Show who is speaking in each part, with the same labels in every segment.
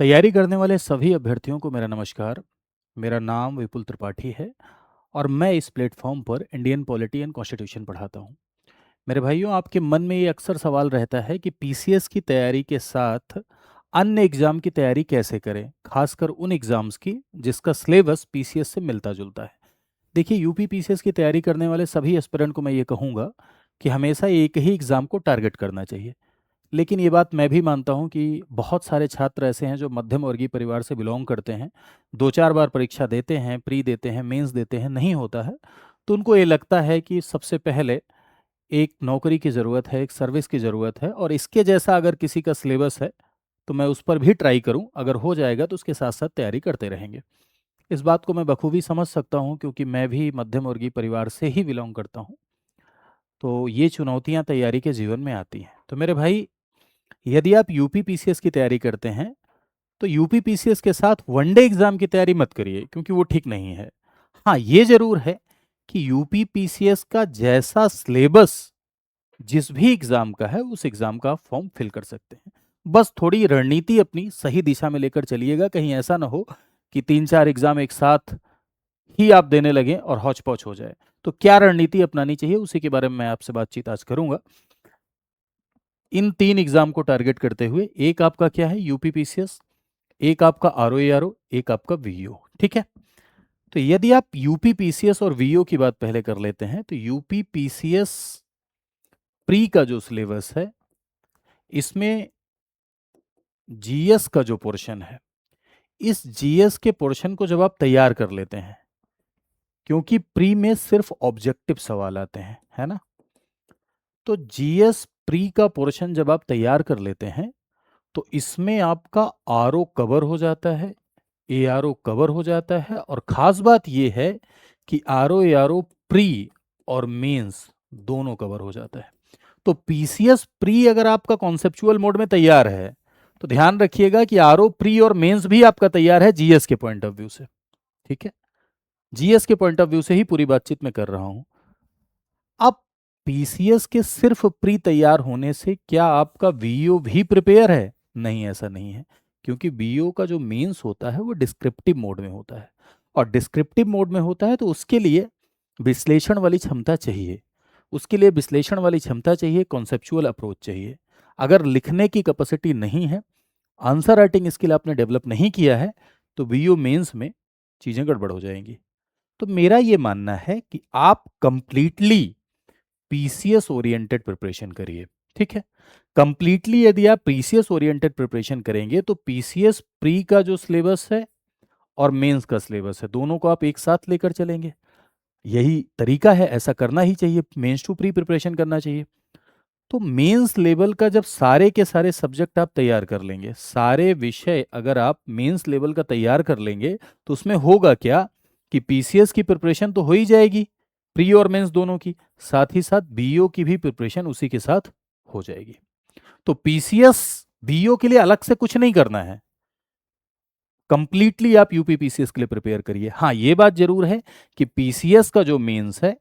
Speaker 1: तैयारी करने वाले सभी अभ्यर्थियों को मेरा नमस्कार। मेरा नाम विपुल त्रिपाठी है और मैं इस प्लेटफॉर्म पर इंडियन पॉलिटी एंड कॉन्स्टिट्यूशन पढ़ाता हूँ। मेरे भाइयों, आपके मन में ये अक्सर सवाल रहता है कि पीसीएस की तैयारी के साथ अन्य एग्ज़ाम की तैयारी कैसे करें, खासकर उन एग्ज़ाम्स की जिसका सिलेबस पीसीएस से मिलता जुलता है। देखिए, यूपी पीसीएस की तैयारी करने वाले सभी एस्पिरेंट को मैं ये कहूँगा कि हमेशा एक ही एग्ज़ाम को टारगेट करना चाहिए। लेकिन ये बात मैं भी मानता हूँ कि बहुत सारे छात्र ऐसे हैं जो मध्यम वर्गीय परिवार से बिलोंग करते हैं, 2-4 बार परीक्षा देते हैं, प्री देते हैं, मेंस देते हैं, नहीं होता है। तो उनको ये लगता है कि सबसे पहले एक नौकरी की ज़रूरत है, एक सर्विस की ज़रूरत है और इसके जैसा अगर किसी का सिलेबस है, तो मैं उस पर भी ट्राई करूँ, अगर हो जाएगा तो उसके साथ-साथ तैयारी करते रहेंगे। इस बात को मैं बखूबी समझ सकता हूँ क्योंकि मैं भी मध्यम वर्गीय परिवार से ही बिलोंग करता हूँ। तो ये चुनौतियाँ तैयारी के जीवन में आती हैं। तो मेरे भाई, यदि आप यूपी पीसीएस की तैयारी करते हैं तो यूपी पीसीएस के साथ वनडे एग्जाम की तैयारी मत करिए क्योंकि वो ठीक नहीं है। हाँ, ये जरूर है कि यूपी पीसीएस का जैसा सिलेबस जिस भी एग्जाम का है उस एग्जाम का आप फॉर्म फिल कर सकते हैं। बस थोड़ी रणनीति अपनी सही दिशा में लेकर चलिएगा, कहीं ऐसा ना हो कि 3-4 एग्जाम एक साथ ही आप देने लगे और हौच पौच हो जाए। तो क्या रणनीति अपनानी चाहिए उसी के बारे में मैं आपसे बातचीत आज करूंगा। इन 3 एग्जाम को टारगेट करते हुए, एक आपका क्या है, यूपी पीसीएस, एक आपका आरओ, एक आपका वीओ। ठीक है। तो यदि आप यूपी पीसीएस और वीओ की बात पहले कर लेते हैं तो यूपी पीसीएस प्री का जो सिलेबस है, इसमें जीएस का जो पोर्शन है, इस जीएस के पोर्शन को जब आप तैयार कर लेते हैं, क्योंकि प्री में सिर्फ ऑब्जेक्टिव सवाल आते हैं, है ना। तो जीएस प्री का पोर्शन जब आप तैयार कर लेते हैं तो इसमें आपका आरओ कवर हो जाता है, एआरओ कवर हो जाता है और ख़ास बात ये है कि आरओ एआरओ प्री और मेंस दोनों कवर हो जाता है। तो पीसीएस प्री अगर आपका कॉन्सेप्चुअल मोड में तैयार है तो ध्यान रखिएगा कि आरओ प्री और मेंस भी आपका तैयार है जीएस के पॉइंट ऑफ व्यू से। ठीक है, जीएस के पॉइंट ऑफ व्यू से ही पूरी बातचीत मैं कर रहा हूं। अब पीसीएस के सिर्फ प्री तैयार होने से क्या आपका वीओ भी प्रिपेयर है? नहीं, ऐसा नहीं है। क्योंकि वीओ का जो मेंस होता है वो डिस्क्रिप्टिव मोड में होता है और डिस्क्रिप्टिव मोड में होता है तो उसके लिए विश्लेषण वाली क्षमता चाहिए। उसके लिए विश्लेषण वाली क्षमता चाहिए, कॉन्सेप्चुअल अप्रोच चाहिए। अगर लिखने की कैपेसिटी नहीं है, आंसर राइटिंग स्किल आपने डेवलप नहीं किया है, तो वीओ मेंस में चीज़ें गड़बड़ हो जाएंगी। तो मेरा ये मानना है कि आप कंप्लीटली पीसीएस ओरिएंटेड प्रिपरेशन करिए। ठीक है, कंप्लीटली यदि आप पीसीएस ओरिएंटेड प्रिपरेशन करेंगे तो पीसीएस प्री का जो सिलेबस है और मेंस का सिलेबस है, दोनों को आप एक साथ लेकर चलेंगे। यही तरीका है, ऐसा करना ही चाहिए, मेंस टू प्री प्रिपरेशन करना चाहिए। तो मेंस लेवल का जब सारे के सारे सब्जेक्ट आप तैयार कर लेंगे, सारे विषय अगर आप मेंस लेवल का तैयार कर लेंगे, तो उसमें होगा क्या कि पीसीएस की प्रिपरेशन तो हो ही जाएगी, प्री और मेंस दोनों की, साथ ही साथ बीओ की भी प्रिपरेशन उसी के साथ हो जाएगी। तो पीसीएस बीओ के लिए अलग से कुछ नहीं करना है, कंप्लीटली आप यूपी पीसीएस के लिए प्रिपेयर करिए। हाँ, ये बात जरूर है कि पीसीएस का जो मेंस है,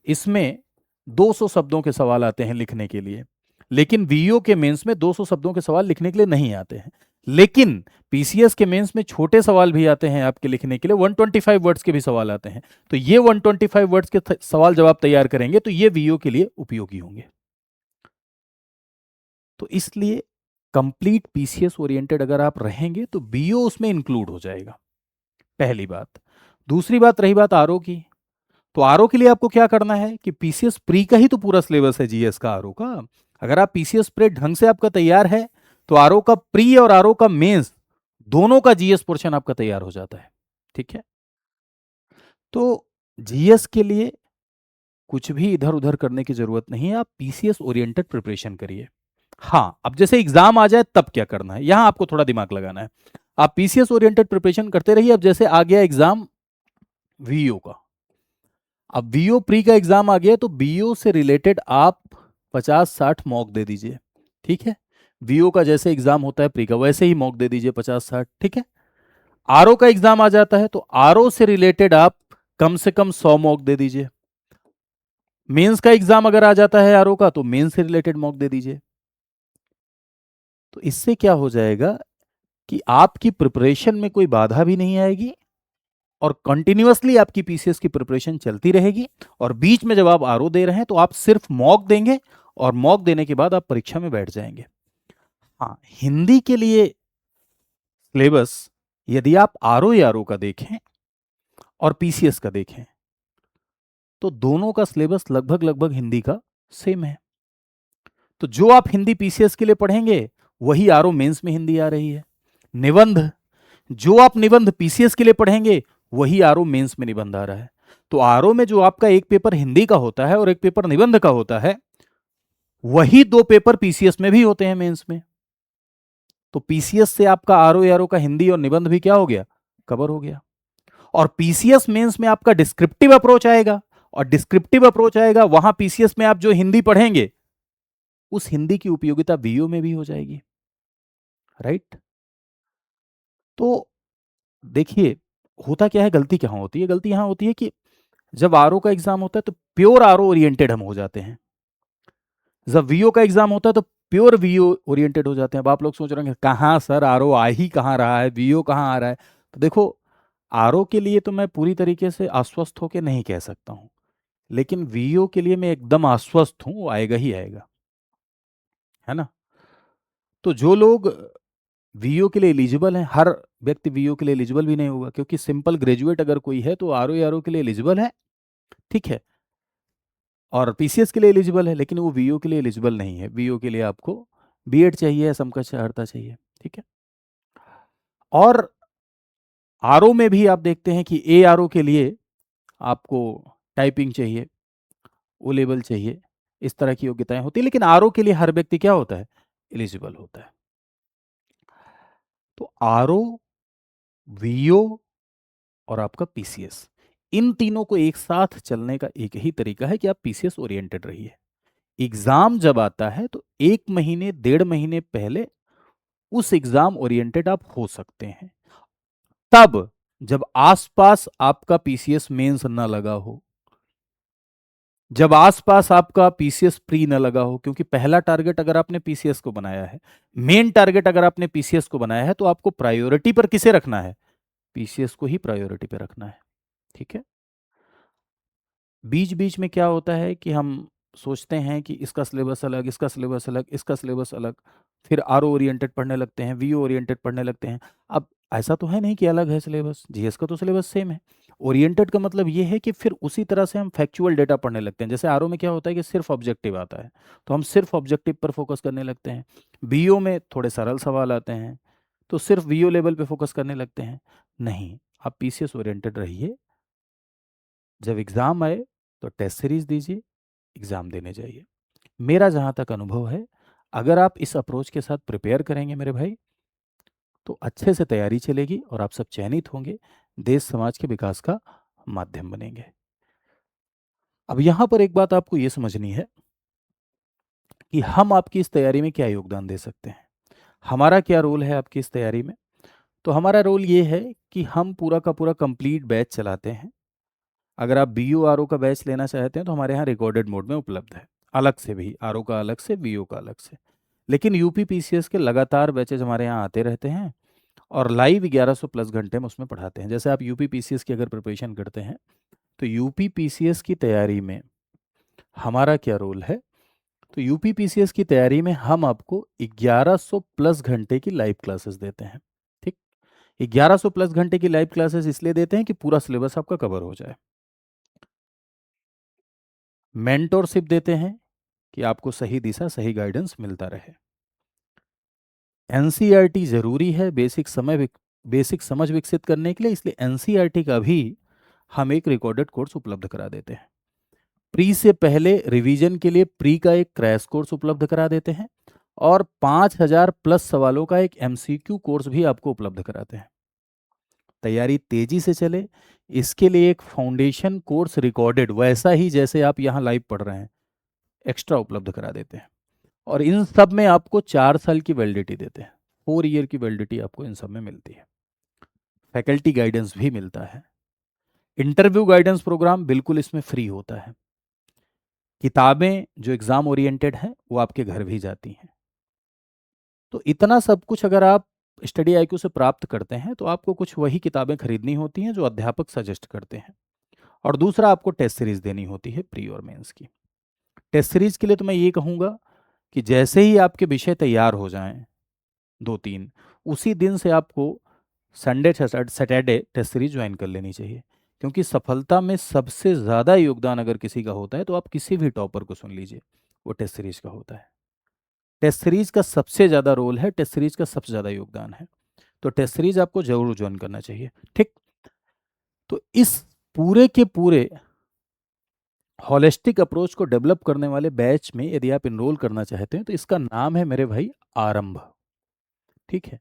Speaker 1: इसमें 200 शब्दों के सवाल आते हैं लिखने के लिए, लेकिन वीओ के मेंस में 200 शब्दों के सवाल लिखने के लिए नहीं आते हैं। लेकिन पीसीएस के मेंस में छोटे सवाल भी आते हैं आपके लिखने के लिए, 125 वर्ड्स के भी सवाल आते हैं। तो ये 125 वर्ड्स के सवाल जब आप तैयार करेंगे तो ये वीओ के लिए उपयोगी होंगे। तो इसलिए कंप्लीट पीसीएस ओरिएंटेड अगर आप रहेंगे तो बीओ उसमें इंक्लूड हो जाएगा, पहली बात। दूसरी बात, रही बात आरओ की, तो आरओ के लिए आपको क्या करना है कि पीसीएस प्री का ही तो पूरा सिलेबस है जीएस का, आरओ का। अगर आप पीसीएस प्री ढंग से आपका तैयार है तो आरओ का प्री और आरओ का मेंस दोनों का जीएस पोर्शन आपका तैयार हो जाता है। ठीक है, तो जीएस के लिए कुछ भी इधर उधर करने की जरूरत नहीं है, आप पीसीएस ओरिएंटेड प्रिपरेशन करिए। हाँ, अब जैसे एग्जाम आ जाए तब क्या करना है, यहां आपको थोड़ा दिमाग लगाना है। आप पीसीएस ओरिएंटेड प्रिपरेशन करते रहिए। अब जैसे आ गया एग्जाम वीओ का, अब वीओ प्री का एग्जाम आ गया तो बीओ से रिलेटेड आप 50-60 मॉक दे दीजिए। ठीक है, वीओ का जैसे एग्जाम होता है प्री का, वैसे ही मॉक दे दीजिए 50-60। ठीक है, आरओ का एग्जाम आ जाता है तो आरओ से रिलेटेड आप कम से कम 100 मॉक दे दीजिए। मेंस का एग्जाम अगर आ जाता है आरओ का तो मेंस से रिलेटेड मॉक दे दीजिए। तो इससे क्या हो जाएगा कि आपकी प्रिपरेशन में कोई बाधा भी नहीं आएगी और कंटिन्यूअसली आपकी पीसीएस की प्रिपरेशन चलती रहेगी, और बीच में जब आप आरओ दे रहे हैं तो आप सिर्फ मॉक देंगे और मॉक देने के बाद आप परीक्षा में बैठ जाएंगे। हाँ, हिंदी के लिए सिलेबस यदि आप आरओ या आरओ का देखें और पीसीएस का देखें तो दोनों का सिलेबस लगभग लगभग हिंदी का सेम है। तो जो आप हिंदी पीसीएस के लिए पढ़ेंगे वही आरओ मेंस में हिंदी आ रही है। निबंध, जो आप निबंध पीसीएस के लिए पढ़ेंगे वही आरओ मेंस में निबंध आ रहा है। तो आरओ में जो आपका एक पेपर हिंदी का होता है और एक पेपर निबंध का होता है, वही दो पेपर पीसीएस में भी होते हैं मेंस में। तो पीसीएस से आपका आरओ आरओ का हिंदी और निबंध भी क्या हो गया, कवर हो गया। और पीसीएस मेंस में आपका डिस्क्रिप्टिव अप्रोच आएगा, और डिस्क्रिप्टिव अप्रोच आएगा वहां पीसीएस में आप जो हिंदी पढ़ेंगे उस हिंदी की उपयोगिता वीओ में भी हो जाएगी, राइट। तो देखिए, होता क्या है, गलती कहाँ होती है, गलती यहां होती है कि जब आरओ का एग्जाम होता है तो प्योर आरओ ओरिएंटेड हम हो जाते हैं, जब वीओ का एग्जाम होता है तो प्योर वीओ ओरिएंटेड हो जाते हैं। अब आप लोग सोच रहे हैं कहाँ सर आरओ आ ही कहाँ रहा है, वीओ कहाँ आ रहा है। तो देखो, आरओ के लिए तो मैं पूरी तरीके से आश्वस्त होकर नहीं कह सकता हूं, लेकिन वीओ के लिए मैं एकदम आश्वस्त हूं, वो आएगा ही आएगा, है ना। तो जो लोग वीओ के लिए एलिजिबल हैं, हर व्यक्ति वीओ के लिए एलिजिबल भी नहीं होगा, क्योंकि सिंपल ग्रेजुएट अगर कोई है तो आरओ के लिए एलिजिबल है, ठीक है, और पीसीएस के लिए एलिजिबल है, लेकिन वो वीओ के लिए एलिजिबल नहीं है। वीओ के लिए आपको बीएड चाहिए, समकक्ष अर्हता चाहिए, ठीक है। और आरओ में भी आप देखते हैं कि ए आरओ के लिए आपको टाइपिंग चाहिए, ओ लेवल चाहिए, इस तरह की योग्यताएं होती है, लेकिन आरओ के लिए हर व्यक्ति क्या होता है, एलिजिबल होता है। तो आरओ, वीओ और आपका पीसीएस, इन तीनों को एक साथ चलने का एक ही तरीका है कि आप पीसीएस ओरिएंटेड रहिए। एग्जाम जब आता है तो 1 महीने 1.5 महीने पहले उस एग्जाम ओरिएंटेड आप हो सकते हैं, तब जब आसपास आपका पीसीएस मेंस न लगा हो, जब आसपास आपका पीसीएस प्री न लगा हो। क्योंकि पहला टारगेट अगर आपने पीसीएस को बनाया है, मेन टारगेट अगर आपने पीसीएस को बनाया है, तो आपको प्रायोरिटी पर किसे रखना है, पीसीएस को ही प्रायोरिटी पे रखना है, ठीक है। बीच बीच में क्या होता है कि हम सोचते हैं कि इसका सिलेबस अलग, इसका सिलेबस अलग, इसका सिलेबस अलग, फिर आरओ ओरिएंटेड पढ़ने लगते हैं, वीओ ओरिएंटेड पढ़ने लगते हैं। अब ऐसा तो है नहीं कि अलग है सिलेबस, जीएस का तो सिलेबस सेम है। ओरिएंटेड का मतलब ये है कि फिर उसी तरह से हम फैक्चुअल डेटा पढ़ने लगते हैं। जैसे आरओ में क्या होता है कि सिर्फ ऑब्जेक्टिव आता है, तो हम सिर्फ ऑब्जेक्टिव पर फोकस करने लगते हैं। बीओ में थोड़े सरल सवाल आते हैं, तो सिर्फ वीओ लेवल पे फोकस करने लगते हैं। नहीं, आप पीसीएस ओरिएंटेड रहिए। जब एग्ज़ाम आए तो टेस्ट सीरीज दीजिए, एग्ज़ाम देने जाइए। मेरा जहाँ तक अनुभव है, अगर आप इस अप्रोच के साथ प्रिपेयर करेंगे मेरे भाई, तो अच्छे से तैयारी चलेगी और आप सब चयनित होंगे, देश समाज के विकास का माध्यम बनेंगे। अब यहाँ पर एक बात आपको ये समझनी है कि हम आपकी इस तैयारी में क्या योगदान दे सकते हैं, हमारा क्या रोल है आपकी इस तैयारी में। तो हमारा रोल ये है कि हम पूरा का पूरा कंप्लीट बैच चलाते हैं। अगर आप बी ओ आर ओ का बैच लेना चाहते हैं तो हमारे यहाँ रिकॉर्डेड मोड में उपलब्ध है, अलग से भी, आर ओ का अलग से, वी ओ का अलग से। लेकिन यूपी पी सी एस के लगातार बैचेज हमारे यहाँ आते रहते हैं, और लाइव 1100 प्लस घंटे में उसमें पढ़ाते हैं। जैसे आप यूपी पी सी एस की अगर प्रिपरेशन करते हैं, तो यूपी पी सी एस की तैयारी में हमारा क्या रोल है। तो यूपी पी सी एस की तैयारी में हम आपको 1100 प्लस घंटे की लाइव क्लासेस देते हैं, ठीक। 1100 प्लस घंटे की लाइव क्लासेस इसलिए देते हैं कि पूरा सिलेबस आपका कवर हो जाए। मेंटोरशिप देते हैं कि आपको सही दिशा, सही गाइडेंस मिलता रहे। एनसीईआरटी जरूरी है बेसिक समझ विकसित करने के लिए, इसलिए एनसीईआरटी का भी हम एक रिकॉर्डेड कोर्स उपलब्ध करा देते हैं। प्री से पहले रिवीजन के लिए प्री का एक क्रैश कोर्स उपलब्ध करा देते हैं, और 5000 प्लस सवालों का एक एमसीक्यू कोर्स भी आपको उपलब्ध कराते हैं। तैयारी तेजी से चले, इसके लिए एक फाउंडेशन कोर्स रिकॉर्डेड, वैसा ही जैसे आप यहाँ लाइव पढ़ रहे हैं, एक्स्ट्रा उपलब्ध करा देते हैं। और इन सब में आपको 4 साल की वैलिडिटी देते हैं, 4 ईयर की वैलिडिटी आपको इन सब में मिलती है। फैकल्टी गाइडेंस भी मिलता है। इंटरव्यू गाइडेंस प्रोग्राम बिल्कुल इसमें फ्री होता है। किताबें जो एग्जाम ओरिएंटेड हैं वो आपके घर भी जाती हैं। तो इतना सब कुछ अगर आप स्टडी आईक्यू से प्राप्त करते हैं तो आपको कुछ वही किताबें खरीदनी होती हैं जो अध्यापक सजेस्ट करते हैं, और दूसरा आपको टेस्ट सीरीज देनी होती है प्री और मेंस की। टेस्ट सीरीज के लिए तो मैं ये कहूँगा कि जैसे ही आपके विषय तैयार हो जाएं, 2-3, उसी दिन से आपको Sunday Saturday test series join कर लेनी चाहिए, क्योंकि सफलता में सबसे ज़्यादा योगदान अगर किसी का होता है तो आप किसी भी टॉपर को सुन लीजिए, वो टेस्ट सीरीज का होता है। टेस्ट सीरीज का सबसे ज़्यादा रोल है, टेस्ट सीरीज का सबसे ज़्यादा योगदान है, तो टेस्ट सीरीज आपको जरूर ज्वाइन करना चाहिए। ठीक, तो इस पूरे के पूरे हॉलिस्टिक अप्रोच को डेवलप करने वाले बैच में यदि आप इनरोल करना चाहते हैं तो इसका नाम है मेरे भाई आरंभ। ठीक है,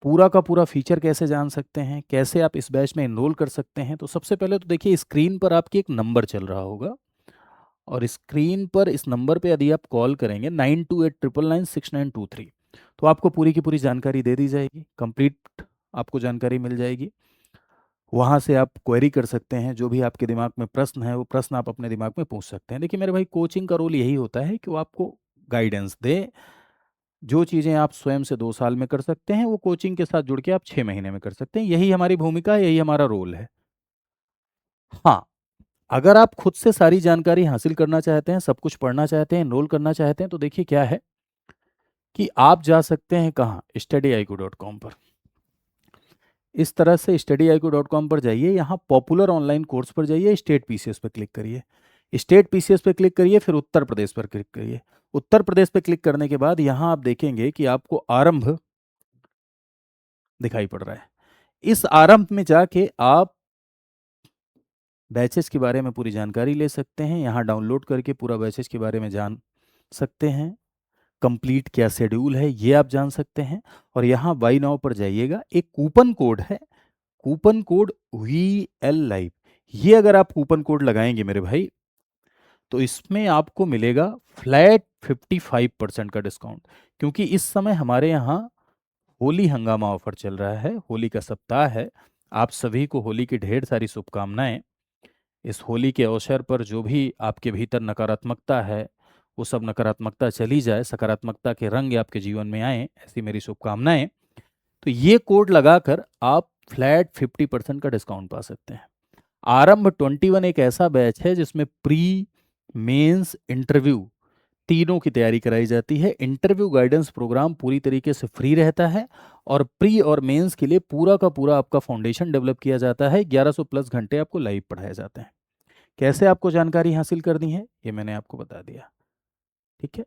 Speaker 1: पूरा का पूरा फीचर कैसे जान सकते हैं, कैसे आप इस बैच में इनरोल कर सकते हैं, तो सबसे पहले तो देखिए स्क्रीन पर आपकी एक नंबर चल रहा होगा, और स्क्रीन पर इस नंबर पे यदि आप कॉल करेंगे 9289996923, तो आपको पूरी की पूरी जानकारी दे दी जाएगी, कंप्लीट आपको जानकारी मिल जाएगी। वहाँ से आप क्वेरी कर सकते हैं, जो भी आपके दिमाग में प्रश्न है वो प्रश्न आप अपने दिमाग में पूछ सकते हैं। देखिए मेरे भाई, कोचिंग का रोल यही होता है कि वो आपको गाइडेंस दे। जो चीज़ें आप स्वयं से 2 साल में कर सकते हैं वो कोचिंग के साथ जुड़ के आप 6 महीने में कर सकते हैं। यही हमारी भूमिका है, यही हमारा रोल है। हाँ, अगर आप खुद से सारी जानकारी हासिल करना चाहते हैं, सब कुछ पढ़ना चाहते हैं, एनरोल करना चाहते हैं, तो देखिए क्या है कि आप जा सकते हैं कहाँ, studyiq.com पर। इस तरह से studyiq.com पर जाइए, यहाँ पॉपुलर ऑनलाइन कोर्स पर जाइए, स्टेट पीसीएस पर क्लिक करिए। स्टेट पीसीएस पे क्लिक करिए, फिर उत्तर प्रदेश पर क्लिक करिए। उत्तर प्रदेश पे क्लिक करने के बाद यहाँ आप देखेंगे कि आपको आरंभ दिखाई पड़ रहा है। इस आरंभ में जाके आप बैचेस के बारे में पूरी जानकारी ले सकते हैं, यहाँ डाउनलोड करके पूरा बैचेस के बारे में जान सकते हैं, कंप्लीट क्या शेड्यूल है ये आप जान सकते हैं। और यहाँ बाई नाउ पर जाइएगा, एक कूपन कोड है, कूपन कोड VL लाइव। ये अगर आप कूपन कोड लगाएंगे मेरे भाई, तो इसमें आपको मिलेगा फ्लैट 55% का डिस्काउंट, क्योंकि इस समय हमारे यहाँ होली हंगामा ऑफर चल रहा है, होली का सप्ताह है। आप सभी को होली की ढेर सारी शुभकामनाएं। इस होली के अवसर पर जो भी आपके भीतर नकारात्मकता है वो सब नकारात्मकता चली जाए, सकारात्मकता के रंग आपके जीवन में आए, ऐसी मेरी शुभकामनाएं। तो ये कोड लगाकर आप फ्लैट 50% का डिस्काउंट पा सकते हैं। आरंभ 21 एक ऐसा बैच है जिसमें प्री, मेंस, इंटरव्यू तीनों की तैयारी कराई जाती है। इंटरव्यू गाइडेंस प्रोग्राम पूरी तरीके से फ्री रहता है, और प्री और मेंस के लिए पूरा का पूरा आपका फाउंडेशन डेवलप किया जाता है। 1100 प्लस घंटे आपको लाइव पढ़ाए जाते हैं। कैसे आपको जानकारी हासिल करनी है ये मैंने आपको बता दिया। ठीक है,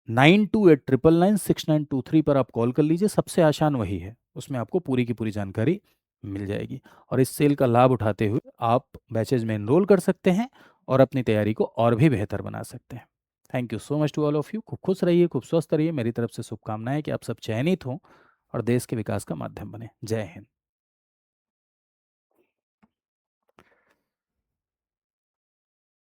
Speaker 1: 9289996923 पर आप कॉल कर लीजिए, सबसे आसान वही है, उसमें आपको पूरी की पूरी जानकारी मिल जाएगी। और इस सेल का लाभ उठाते हुए आप बैचेज में एनरोल कर सकते हैं और अपनी तैयारी को और भी बेहतर बना सकते हैं। Thank you so much to all of you. खूब खुश रहिए, खूब स्वस्थ रहिए। मेरी तरफ से शुभकामनाएं कि आप सब चयनित हों और देश के विकास का माध्यम बने। जय हिंद।